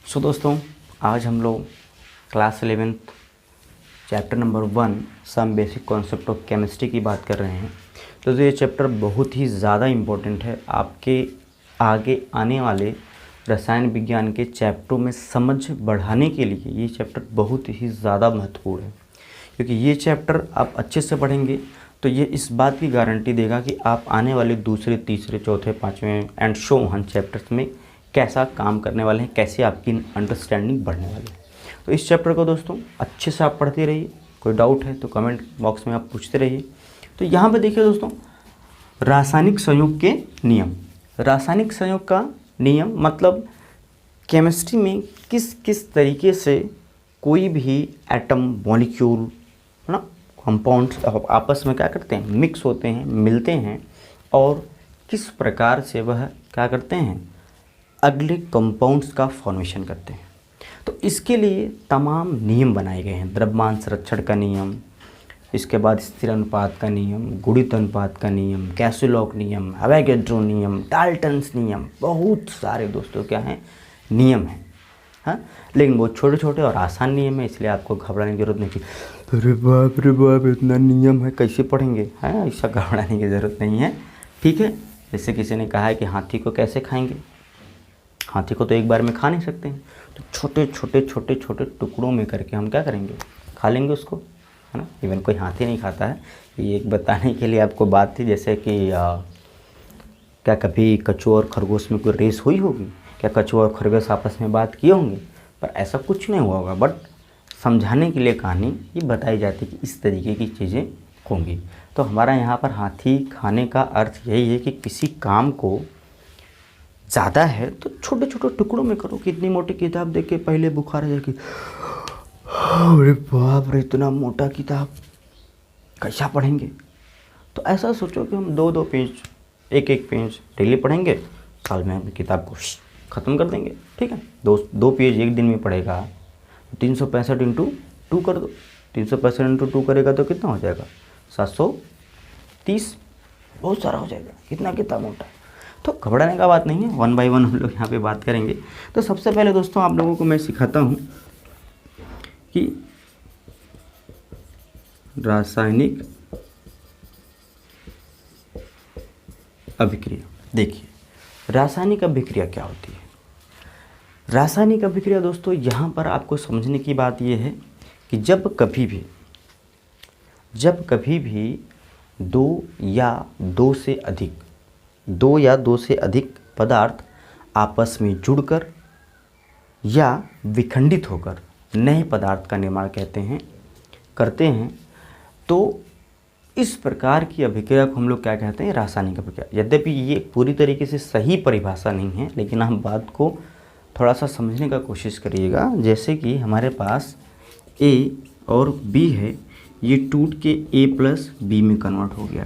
दोस्तों, आज हम लोग class 11th chapter number 1 some basic concept of chemistry की बात कर रहे हैं। तो ये चैप्टर बहुत ही ज़्यादा इम्पोर्टेंट है आपके आगे आने वाले रसायन विज्ञान के चैप्टरों में समझ बढ़ाने के लिए। ये चैप्टर बहुत ही ज़्यादा महत्वपूर्ण है, क्योंकि ये चैप्टर आप अच्छे से पढ़ेंगे तो ये इस बात की गारंटी देगा कि आप आने वाले दूसरे, तीसरे, चौथे, पाँचवें एंड सो ऑन चैप्टर्स में कैसा काम करने वाले हैं, कैसे आपकी अंडरस्टैंडिंग बढ़ने वाली है। तो इस चैप्टर को दोस्तों अच्छे से आप पढ़ते रहिए। कोई डाउट है तो कमेंट बॉक्स में आप पूछते रहिए। तो यहाँ पे देखिए दोस्तों, रासायनिक संयोग के नियम। रासायनिक संयोग का नियम मतलब केमिस्ट्री में किस किस तरीके से कोई भी एटम, मॉलिक्यूल, है ना, कंपाउंड्स आपस में क्या करते हैं, मिक्स होते हैं, मिलते हैं, और किस प्रकार से वह क्या करते हैं, अगले कंपाउंड्स का फॉर्मेशन करते हैं। तो इसके लिए तमाम नियम बनाए गए हैं। द्रव्यमान संरक्षण का नियम, इसके बाद स्थिर अनुपात का नियम, गुणित अनुपात का नियम, गैसोलॉग नियम, अवोगाड्रो नियम, डाल्टन्स नियम, बहुत सारे दोस्तों क्या हैं, नियम हैं। हाँ, लेकिन वो छोटे छोटे और आसान नियम है, इसलिए आपको घबराने की जरूरत नहीं कि अरे बाप रे बाप इतना नियम है कैसे पढ़ेंगे। हाँ, ऐसा घबराने की ज़रूरत नहीं है। ठीक है, जैसे किसी ने कहा है कि हाथी को कैसे खाएंगे, हाथी को तो एक बार में खा नहीं सकते हैं, तो छोटे छोटे छोटे छोटे टुकड़ों में करके हम क्या करेंगे, खा लेंगे उसको, है ना। इवन कोई हाथी नहीं खाता है। ये एक बताने के लिए आपको बात थी, जैसे कि क्या कभी कछुआ और खरगोश में कोई रेस हुई होगी, क्या कछुआ और खरगोश आपस में बात किए होंगे, पर ऐसा कुछ नहीं हुआ होगा। बट समझाने के लिए कहानी ये बताई जाती है कि इस तरीके की चीज़ें होंगी। तो हमारा यहाँ पर हाथी खाने का अर्थ यही है कि किसी काम को ज़्यादा है तो छोटे छोटे टुकड़ों में करो। कितनी मोटी किताब देख के पहले बुखार आ जाएगी, अरे बाप रे इतना मोटा किताब कैसा पढ़ेंगे। तो ऐसा सोचो कि हम 2-2 पेज, एक पेज डेली पढ़ेंगे, साल में हम किताब को ख़त्म कर देंगे। ठीक है, 2 पेज एक दिन में पढ़ेगा, 365 इंटू 2 कर दो। 365 इंटू 2 करेगा तो कितना हो जाएगा, 730। बहुत सारा हो जाएगा, कितना किताब मोटा। तो घबराने का बात नहीं है, 1 बाय 1 हम लोग यहाँ पे बात करेंगे। तो सबसे पहले दोस्तों आप लोगों को मैं सिखाता हूँ कि रासायनिक अभिक्रिया। देखिए, रासायनिक अभिक्रिया क्या होती है। रासायनिक अभिक्रिया दोस्तों, यहाँ पर आपको समझने की बात यह है कि जब कभी भी दो या दो से अधिक पदार्थ आपस में जुड़कर या विखंडित होकर नए पदार्थ का निर्माण करते हैं, तो इस प्रकार की अभिक्रिया को हम लोग क्या कहते हैं, रासायनिक अभिक्रिया। यद्यपि ये पूरी तरीके से सही परिभाषा नहीं है, लेकिन हम बात को थोड़ा सा समझने का कोशिश करिएगा। जैसे कि हमारे पास A और B है, ये टूट के A+B में कन्वर्ट हो गया,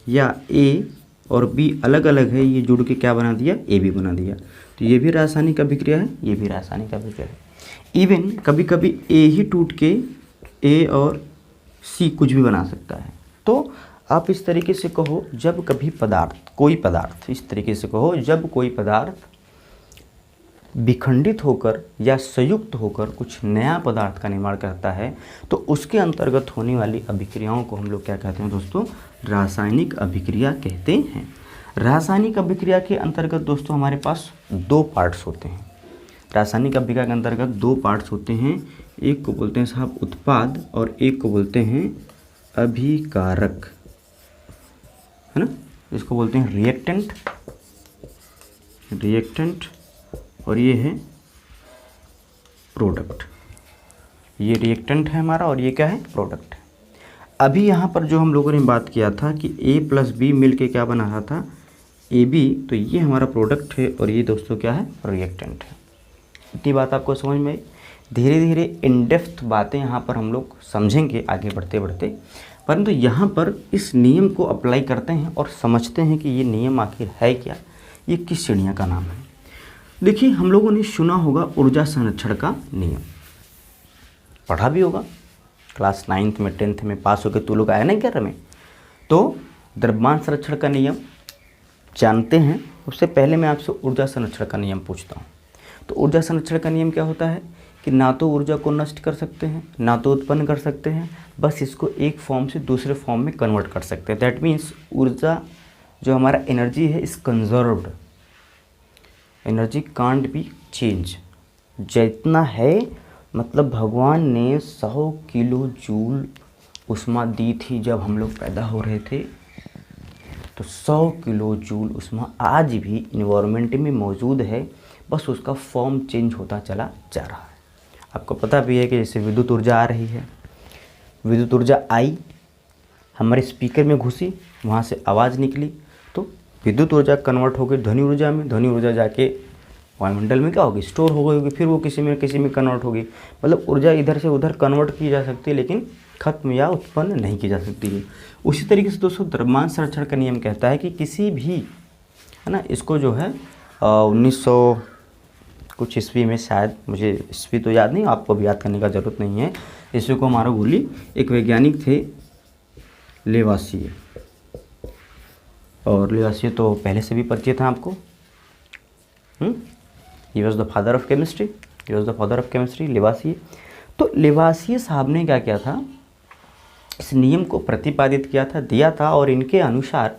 या A और B अलग अलग है, ये जुड़ के क्या बना दिया, AB बना दिया। तो ये भी रासायनिक अभिक्रिया है, ये भी रासायनिक अभिक्रिया है। इवन कभी कभी A ही टूट के A और C कुछ भी बना सकता है। तो आप इस तरीके से कहो, जब कभी कोई पदार्थ इस तरीके से कहो, जब कोई पदार्थ विखंडित होकर या संयुक्त होकर कुछ नया पदार्थ का निर्माण करता है, तो उसके अंतर्गत होने वाली अभिक्रियाओं को हम लोग क्या कहते हैं दोस्तों, रासायनिक अभिक्रिया कहते हैं। रासायनिक अभिक्रिया के अंतर्गत दोस्तों हमारे पास 2 पार्ट्स होते हैं। रासायनिक अभिक्रिया के अंतर्गत 2 पार्ट्स होते हैं। एक को बोलते हैं साहब उत्पाद, और एक को बोलते हैं अभिकारक, है ना। इसको बोलते हैं रिएक्टेंट, और ये है प्रोडक्ट। ये रिएक्टेंट है हमारा, और ये क्या है, प्रोडक्ट है। अभी यहाँ पर जो हम लोगों ने बात किया था कि A+B मिल के क्या बना रहा था, AB, तो ये हमारा प्रोडक्ट है, और ये दोस्तों क्या है, रिएक्टेंट है। इतनी बात आपको समझ में आई। धीरे धीरे इन डेप्थ बातें यहाँ पर हम लोग समझेंगे आगे बढ़ते बढ़ते, परंतु यहाँ पर इस नियम को अप्लाई करते हैं और समझते हैं कि ये नियम आखिर है क्या, ये किस श्रेणियों का नाम है। देखिए, हम लोगों ने सुना होगा ऊर्जा संरक्षण का नियम, पढ़ा भी होगा क्लास 9th में, 10th में पास होकर तू लोग आया नहीं कर रहे में। तो द्रव्यमान संरक्षण का नियम जानते हैं। उससे पहले मैं आपसे ऊर्जा संरक्षण का नियम पूछता हूँ। तो ऊर्जा संरक्षण का नियम क्या होता है कि ना तो ऊर्जा को नष्ट कर सकते हैं, ना तो उत्पन्न कर सकते हैं, बस इसको एक फॉर्म से दूसरे फॉर्म में कन्वर्ट कर सकते हैं। दैट मीन्स ऊर्जा जो हमारा एनर्जी है इस conserved, energy can't be change. जितना है मतलब भगवान ने 100 किलो जूल उष्मा दी थी जब हम लोग पैदा हो रहे थे, तो 100 किलो जूल उष्मा आज भी इन्वायरमेंट में मौजूद है, बस उसका फॉर्म चेंज होता चला जा रहा है। आपको पता भी है कि जैसे विद्युत ऊर्जा आ रही है, विद्युत ऊर्जा आई, हमारे स्पीकर में घुसी, वहाँ से आवाज़ निकली, तो विद्युत ऊर्जा कन्वर्ट हो गई ध्वनि ऊर्जा में, ध्वनि ऊर्जा जाके वायुमंडल में क्या होगी, स्टोर हो गई होगी, फिर वो किसी में कन्वर्ट होगी। मतलब ऊर्जा इधर से उधर कन्वर्ट की जा सकती है, लेकिन खत्म या उत्पन्न नहीं की जा सकती है। उसी तरीके से दोस्तों द्रव्यमान संरक्षण का नियम कहता है कि किसी भी, है ना, इसको जो है 1900 कुछ ईस्वी में, शायद मुझे ईस्वी तो याद नहीं, आपको भी याद करने का ज़रूरत नहीं है, ईस्वी को हमारा भूली, एक वैज्ञानिक थे लेवासिए, और लेवासिए तो पहले से भी परिचित था आपको। He was the father of chemistry, he was the father of chemistry, Lavoisier. तो लेवासिए साहब ने क्या किया था, इस नियम को प्रतिपादित किया था, दिया था, और इनके अनुसार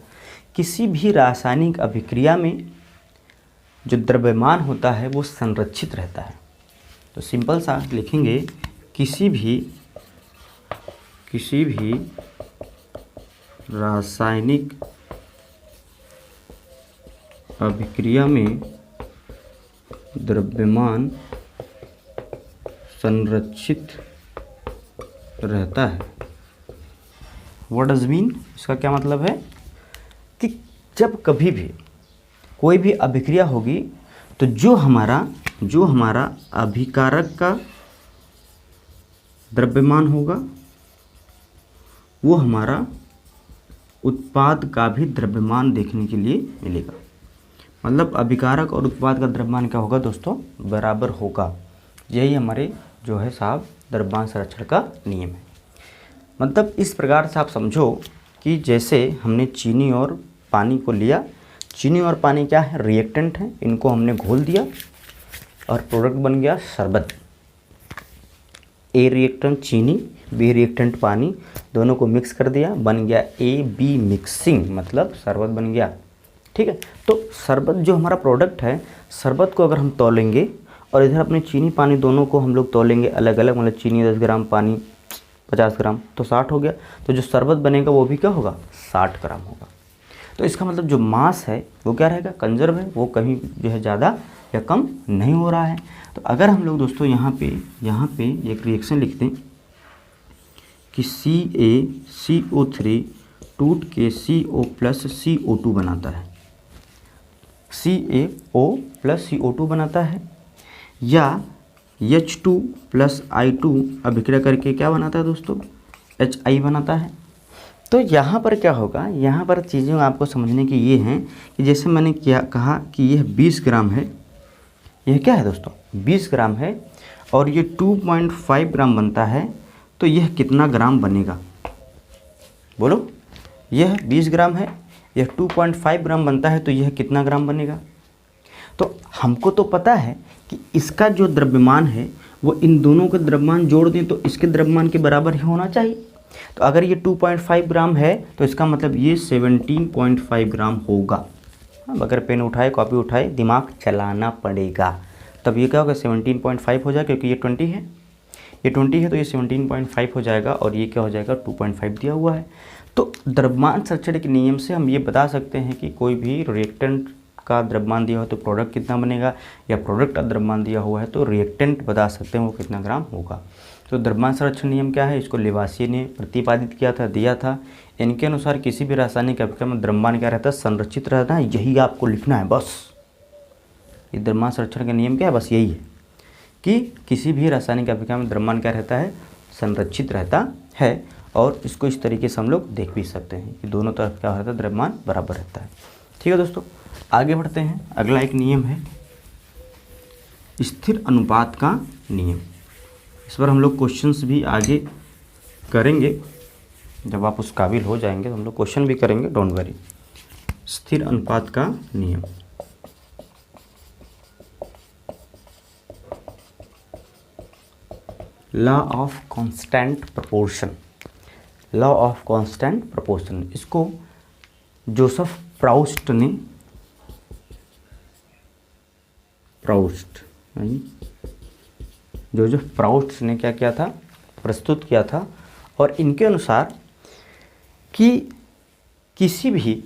किसी भी रासायनिक अभिक्रिया में जो द्रव्यमान होता है वो संरक्षित रहता है। तो सिंपल सा लिखेंगे, किसी भी रासायनिक अभिक्रिया में द्रव्यमान संरक्षित रहता है। व्हाट डज मीन, इसका क्या मतलब है कि जब कभी भी कोई भी अभिक्रिया होगी तो जो हमारा अभिकारक का द्रव्यमान होगा वो हमारा उत्पाद का भी द्रव्यमान देखने के लिए मिलेगा। मतलब अभिकारक और उत्पाद का द्रव्यमान क्या होगा दोस्तों, बराबर होगा। यही हमारे जो है साहब द्रव्यमान संरक्षण का नियम है। मतलब इस प्रकार से आप समझो कि जैसे हमने चीनी और पानी को लिया, चीनी और पानी क्या है, रिएक्टेंट हैं, इनको हमने घोल दिया और प्रोडक्ट बन गया शरबत। ए रिएक्टेंट चीनी, बी रिएक्टेंट पानी, दोनों को मिक्स कर दिया, बन गया ए बी मिक्सिंग, मतलब शरबत बन गया। ठीक है, तो शरबत जो हमारा प्रोडक्ट है, शरबत को अगर हम तौलेंगे और इधर अपने चीनी पानी दोनों को हम लोग तौलेंगे अलग अलग, मतलब चीनी 10 ग्राम, पानी 50 ग्राम, तो 60 हो गया। तो जो शरबत बनेगा वो भी क्या होगा, 60 ग्राम होगा। तो इसका मतलब जो मास है वो क्या रहेगा, कंजर्व है, वो कहीं जो है ज़्यादा या कम नहीं हो रहा है। तो अगर हम लोग दोस्तों यहाँ पे एक रिएक्शन लिखते हैं कि CaCO3 टूट के CO प्लस CO2 बनाता है, CaO प्लस CO2 बनाता है, या H2 प्लस I2 अभिक्रिया करके क्या बनाता है दोस्तों, HI बनाता है। तो यहाँ पर क्या होगा, यहाँ पर चीज़ें आपको समझने की ये हैं कि जैसे मैंने क्या कहा कि यह 20 ग्राम है, यह क्या है दोस्तों 20 ग्राम है, और ये 2.5 ग्राम बनता है, तो यह कितना ग्राम बनेगा, बोलो। यह 20 ग्राम है, यह 2.5 ग्राम बनता है, तो यह कितना ग्राम बनेगा। तो हमको तो पता है कि इसका जो द्रव्यमान है वो इन दोनों का द्रव्यमान जोड़ दें तो इसके द्रव्यमान के बराबर ही होना चाहिए। तो अगर ये 2.5 ग्राम है तो इसका मतलब ये 17.5 ग्राम होगा। अगर पेन उठाए, कॉपी उठाए, दिमाग चलाना पड़ेगा, तब ये क्या होगा, 17.5 हो जाएगा, क्योंकि ये 20 है, ये 20 है, तो ये 17.5 हो जाएगा, और ये क्या हो जाएगा, 2.5 दिया हुआ है। तो द्रव्यमान संरक्षण के नियम से हम ये बता सकते हैं कि कोई भी रिएक्टेंट का द्रव्यमान दिया हो तो प्रोडक्ट कितना बनेगा, या प्रोडक्ट का द्रव्यमान दिया हुआ है तो रिएक्टेंट बता सकते हैं वो कितना ग्राम होगा। तो द्रव्यमान संरक्षण नियम क्या है, इसको लेवासिए ने प्रतिपादित किया था, दिया था। इनके अनुसार किसी भी रासायनिक अभिक्रिया में द्रव्यमान क्या रहता है, संरक्षित रहता है। यही आपको लिखना है बस। ये द्रव्यमान संरक्षण का नियम क्या है, बस यही है कि किसी भी रासायनिक अभिक्रिया में द्रव्यमान क्या रहता है, संरक्षित रहता है। और इसको इस तरीके से हम लोग देख भी सकते हैं कि दोनों तरफ क्या रहता है, द्रव्यमान बराबर रहता है। ठीक है दोस्तों, आगे बढ़ते हैं। अगला एक नियम है स्थिर अनुपात का नियम। इस पर हम लोग क्वेश्चंस भी आगे करेंगे, जब आप उस काबिल हो जाएंगे तो हम लोग क्वेश्चन भी करेंगे, डोंट वरी। स्थिर अनुपात का नियम, law of constant proportion, law of constant proportion, इसको जोसेफ प्राउस्ट ने, जोसेफ प्राउस्ट ने क्या किया था, प्रस्तुत किया था। और इनके अनुसार कि किसी भी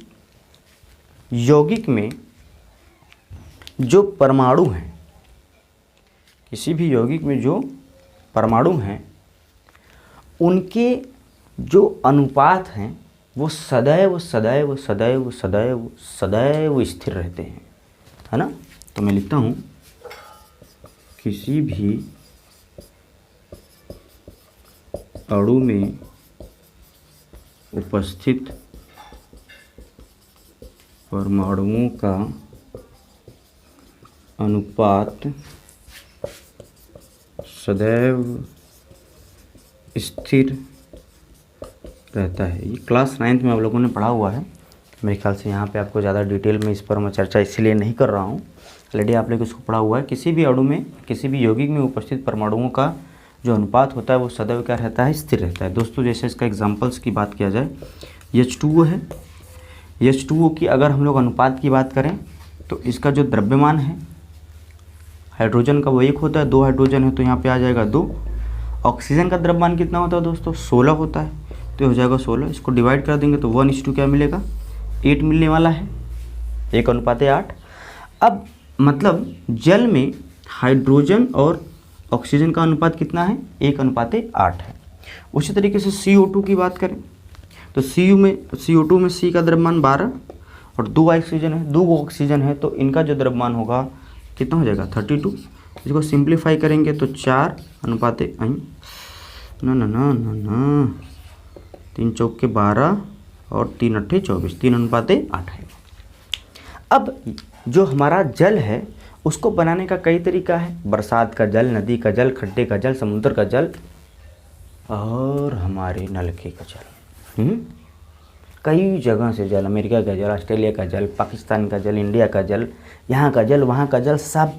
यौगिक में जो परमाणु हैं, किसी भी यौगिक में जो परमाणु हैं, उनके जो अनुपात हैं वो सदैव सदैव सदैव सदैव सदैव स्थिर रहते हैं, है ना। तो मैं लिखता हूँ, किसी भी अणु में उपस्थित परमाणुओं का अनुपात सदैव स्थिर रहता है। ये क्लास 9th में आप लोगों ने पढ़ा हुआ है मेरे ख्याल से। यहाँ पे आपको ज़्यादा डिटेल में इस पर मैं चर्चा इसलिए नहीं कर रहा हूँ, ऑलरेडी आप लोग इसको पढ़ा हुआ है। किसी भी अणु में, किसी भी यौगिक में उपस्थित परमाणुओं का जो अनुपात होता है वो सदैव क्या रहता है, स्थिर रहता है। दोस्तों जैसे इसका एग्जांपल्स की बात किया जाए, H2O है, H2O की अगर हम लोग अनुपात की बात करें तो इसका जो द्रव्यमान है, हाइड्रोजन का वो एक होता है, 2 हाइड्रोजन है तो यहाँ पे आ जाएगा 2। ऑक्सीजन का द्रव्यमान कितना होता है दोस्तों, 16 होता है, तो हो जाएगा 16। इसको डिवाइड कर देंगे तो 1:2 क्या मिलेगा, 8 मिलने वाला है, 1:8। अब मतलब जल में हाइड्रोजन और ऑक्सीजन का अनुपात कितना है, 1:8 है। उसी तरीके से CO2 की बात करें तो CO2 में C का द्रव्यमान 12 और 2 ऑक्सीजन है, 2 ऑक्सीजन है, तो इनका जो द्रव्यमान होगा कितना हो जाएगा, 32। इसको सिंप्लीफाई करेंगे तो 4:8 ना 3 चौके 12 और 3 अट्ठे 24, 3:8 है। अब जो हमारा जल है उसको बनाने का कई तरीका है, बरसात का जल, नदी का जल, खड्डे का जल, समुद्र का जल और हमारे नलके का जल। कई जगह से जल, अमेरिका का जल, ऑस्ट्रेलिया का जल, पाकिस्तान का जल, इंडिया का जल, यहाँ का जल, वहाँ का जल, सब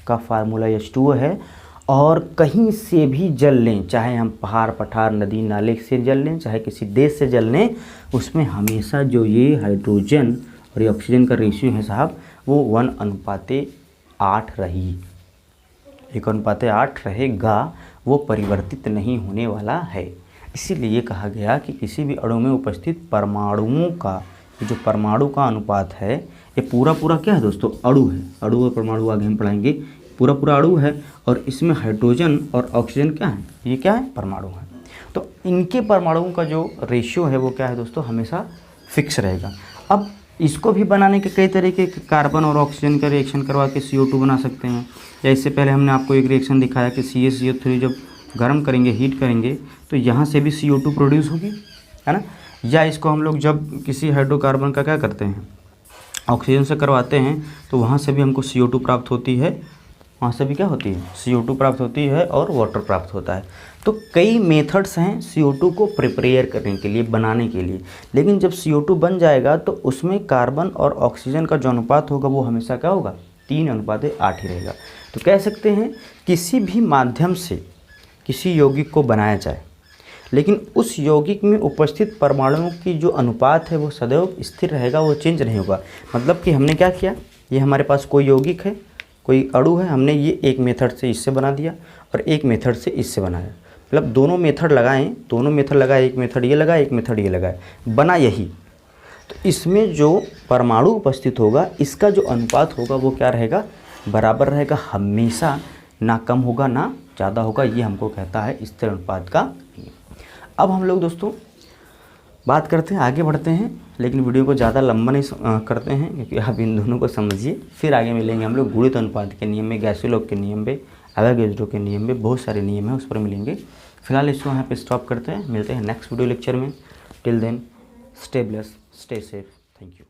का फार्मूला H2O है। और कहीं से भी जल लें, चाहे हम पहाड़ पठार नदी नाले से जल लें, चाहे किसी देश से जल लें, उसमें हमेशा जो ये हाइड्रोजन और ये ऑक्सीजन का रेशियो है साहब, वो 1:8 रही, 1:8 रहेगा, वो परिवर्तित नहीं होने वाला है। इसीलिए कहा गया कि किसी भी अणु में उपस्थित परमाणुओं का, जो परमाणु का अनुपात है, ये पूरा क्या है दोस्तों, अणु है। अणु और परमाणु आगे हम पढ़ाएंगे, पूरा अणु है और इसमें हाइड्रोजन और ऑक्सीजन क्या है, ये क्या है, परमाणु है। तो इनके परमाणुओं का जो रेशियो है वो क्या है दोस्तों, हमेशा फिक्स रहेगा। अब इसको भी बनाने के कई तरीके के, कार्बन और ऑक्सीजन का रिएक्शन करवा के CO2 बना सकते हैं। या इससे पहले हमने आपको एक रिएक्शन दिखाया कि CaCO3 जब गर्म करेंगे, हीट करेंगे, तो यहाँ से भी CO2 प्रोड्यूस होगी, है ना। या इसको हम लोग जब किसी हाइड्रोकार्बन का क्या करते हैं, ऑक्सीजन से करवाते हैं, तो वहाँ से भी हमको CO2 प्राप्त होती है, वहाँ से भी क्या होती है, CO2 प्राप्त होती है और वाटर प्राप्त होता है। तो कई मेथड्स हैं CO2 को प्रिपेयर करने के लिए, बनाने के लिए। लेकिन जब CO2 बन जाएगा तो उसमें कार्बन और ऑक्सीजन का जो अनुपात होगा वो हमेशा क्या होगा, 3:8 ही रहेगा। तो कह सकते हैं किसी भी माध्यम से किसी यौगिक को बनाया जाए, लेकिन उस यौगिक में उपस्थित परमाणुओं की जो अनुपात है वो सदैव स्थिर रहेगा, वो चेंज नहीं होगा। मतलब कि हमने क्या किया, ये हमारे पास कोई यौगिक है, कोई अणु है, हमने ये एक मेथड से इससे बना दिया और एक मेथड से इससे बनाया। मतलब दोनों मेथड लगाए, एक मेथड ये लगाए, एक मेथड ये लगाए, बना यही। तो इसमें जो परमाणु उपस्थित होगा, इसका जो अनुपात होगा वो क्या रहेगा, बराबर रहेगा हमेशा, ना कम होगा ना ज़्यादा होगा। ये हमको कहता है स्थिर अनुपात का नियम। अब हम लोग दोस्तों बात करते हैं, आगे बढ़ते हैं, लेकिन वीडियो को ज़्यादा लंबा नहीं करते हैं क्योंकि आप इन दोनों को समझिए। फिर आगे मिलेंगे हम लोग गुणित अनुपात के नियम में, गैसोलॉग के नियम में, एवोगाड्रो के नियम में, बहुत सारे नियम हैं, उस पर मिलेंगे। फिलहाल इसको यहाँ पे स्टॉप करते हैं, मिलते हैं नेक्स्ट वीडियो लेक्चर में। Till then stay blessed, stay safe, thank you.